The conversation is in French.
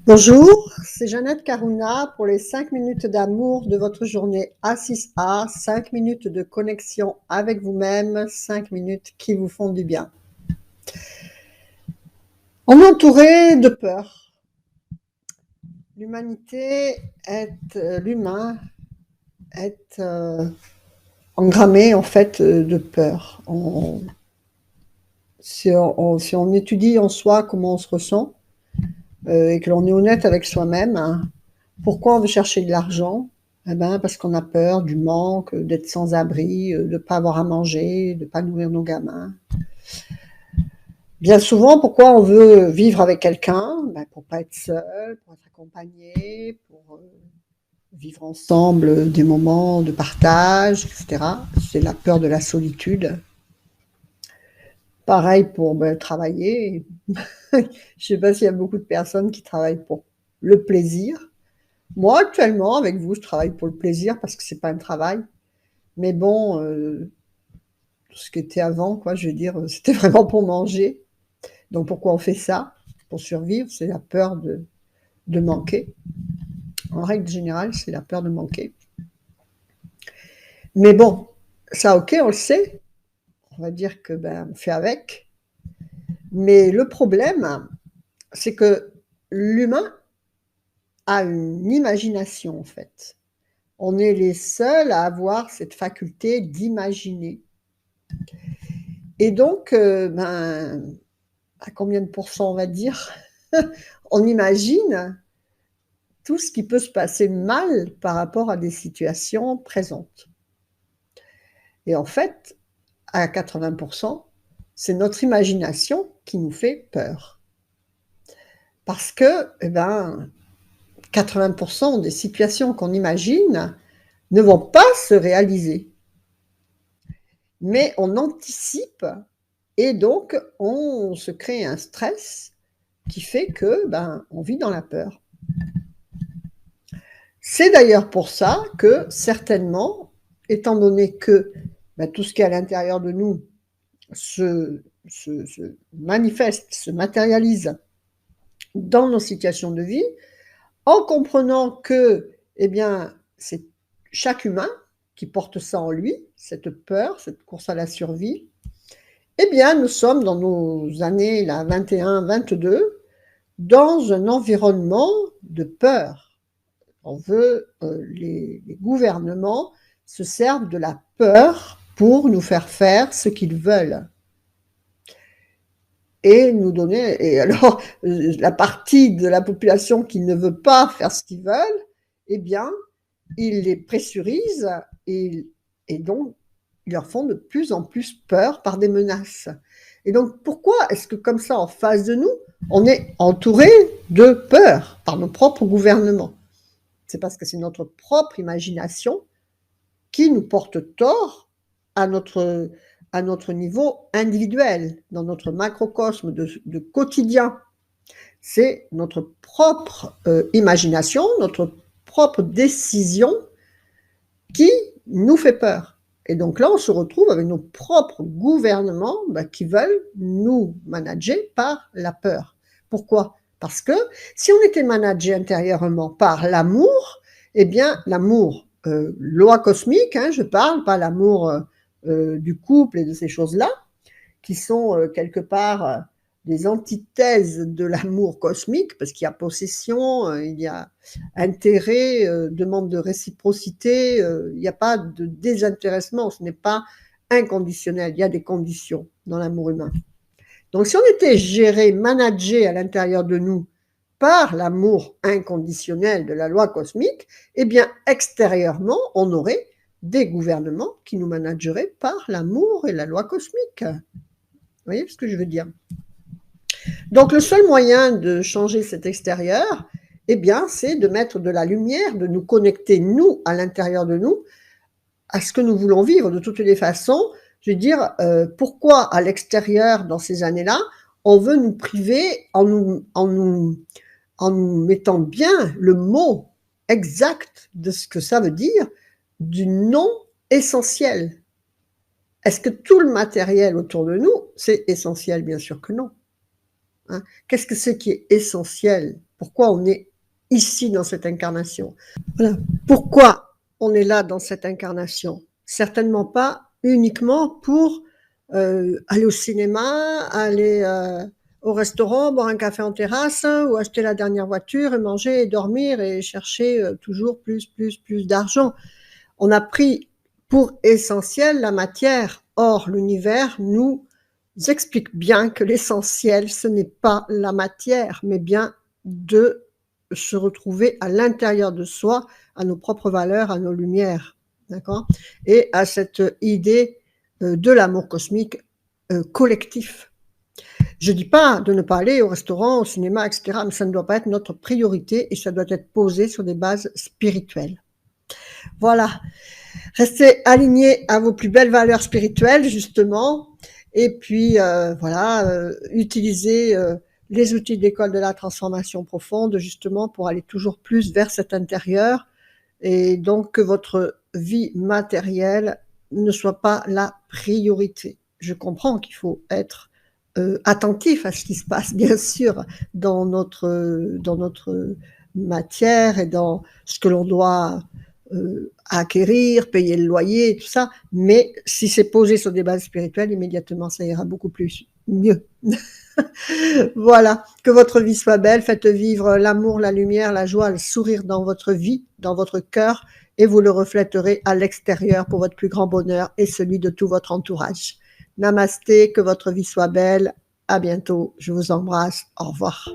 Bonjour, c'est Jeannette Karuna pour les 5 minutes d'amour de votre journée A6A, 5 minutes de connexion avec vous-même, 5 minutes qui vous font du bien. On est entouré de peur. L'humain est engrammé en fait de peur. Si on étudie en soi comment on se ressent et que l'on est honnête avec soi-même, hein, pourquoi on veut chercher de l'argent? Eh ben, parce qu'on a peur du manque, d'être sans abri, de ne pas avoir à manger, de ne pas nourrir nos gamins. Bien souvent, pourquoi on veut vivre avec quelqu'un? Ben, pour pas être seul, pour être accompagné, pour vivre ensemble des moments de partage, etc. C'est la peur de la solitude. Pareil pour travailler. Je ne sais pas s'il y a beaucoup de personnes qui travaillent pour le plaisir. Moi, actuellement, avec vous, je travaille pour le plaisir parce que c'est pas un travail. Mais bon, tout ce qui était avant, quoi, je veux dire, c'était vraiment pour manger. Donc pourquoi on fait ça? Pour survivre, c'est la peur de manquer. En règle générale, c'est la peur de manquer. Mais bon, ça, ok, on le sait. On va dire que on fait avec. Mais le problème, c'est que l'humain a une imagination, en fait. On est les seuls à avoir cette faculté d'imaginer. Et donc, à combien de pourcents on va dire, on imagine tout ce qui peut se passer mal par rapport à des situations présentes. Et en fait, à 80%, c'est notre imagination qui nous fait peur. Parce que 80% des situations qu'on imagine ne vont pas se réaliser. Mais on anticipe et donc on se crée un stress qui fait que on vit dans la peur. C'est d'ailleurs pour ça que certainement, étant donné que tout ce qui est à l'intérieur de nous se manifeste, se matérialise dans nos situations de vie, en comprenant que c'est chaque humain qui porte ça en lui, cette peur, cette course à la survie, nous sommes dans nos années là, 21, 22, dans un environnement de peur. On veut, les gouvernements se servent de la peur pour nous faire ce qu'ils veulent. Et nous donner, et alors, la partie de la population qui ne veut pas faire ce qu'ils veulent, ils les pressurisent et donc, ils leur font de plus en plus peur par des menaces. Et donc, pourquoi est-ce que comme ça, en face de nous, on est entouré de peur par nos propres gouvernements? C'est parce que c'est notre propre imagination qui nous porte tort à notre niveau individuel, dans notre macrocosme de quotidien. C'est notre propre imagination, notre propre décision qui nous fait peur. Et donc là, on se retrouve avec nos propres gouvernements qui veulent nous manager par la peur. Pourquoi? Parce que si on était managé intérieurement par l'amour, l'amour, loi cosmique, je parle, pas l'amour du couple et de ces choses-là, qui sont quelque part des antithèses de l'amour cosmique, parce qu'il y a possession, il y a intérêt, demande de réciprocité, il n'y a pas de désintéressement, ce n'est pas inconditionnel, il y a des conditions dans l'amour humain. Donc si on était géré, managé à l'intérieur de nous par l'amour inconditionnel de la loi cosmique, extérieurement, on aurait des gouvernements qui nous manageraient par l'amour et la loi cosmique. Vous voyez ce que je veux dire? Donc le seul moyen de changer cet extérieur, c'est de mettre de la lumière, de nous connecter, nous, à l'intérieur de nous, à ce que nous voulons vivre de toutes les façons. Je veux dire, pourquoi à l'extérieur, dans ces années-là, on veut nous priver en nous mettant bien le mot exact de ce que ça veut dire, du non essentiel. Est-ce que tout le matériel autour de nous, c'est essentiel? Bien sûr que non. Qu'est-ce que c'est qui est essentiel pourquoi on est ici dans cette incarnation. Voilà. Pourquoi on est là dans cette incarnation? Certainement pas uniquement pour aller au cinéma, aller au restaurant, boire un café en terrasse, ou acheter la dernière voiture et manger et dormir et chercher toujours plus d'argent. On a pris pour essentiel la matière. Or, l'univers nous explique bien que l'essentiel, ce n'est pas la matière, mais bien de se retrouver à l'intérieur de soi, à nos propres valeurs, à nos lumières, d'accord? Et à cette idée de l'amour cosmique collectif. Je ne dis pas de ne pas aller au restaurant, au cinéma, etc., mais ça ne doit pas être notre priorité et ça doit être posé sur des bases spirituelles. Voilà. Restez alignés à vos plus belles valeurs spirituelles, justement, et puis voilà, utilisez les outils d'école de la transformation profonde, justement, pour aller toujours plus vers cet intérieur, et donc que votre vie matérielle ne soit pas la priorité. Je comprends qu'il faut être attentif à ce qui se passe, bien sûr, dans notre matière et dans ce que l'on doit acquérir, payer le loyer, tout ça, mais si c'est posé sur des bases spirituelles, immédiatement, ça ira beaucoup plus mieux. Voilà, que votre vie soit belle, faites vivre l'amour, la lumière, la joie, le sourire dans votre vie, dans votre cœur, et vous le reflèterez à l'extérieur pour votre plus grand bonheur et celui de tout votre entourage. Namasté, que votre vie soit belle, à bientôt, je vous embrasse, au revoir.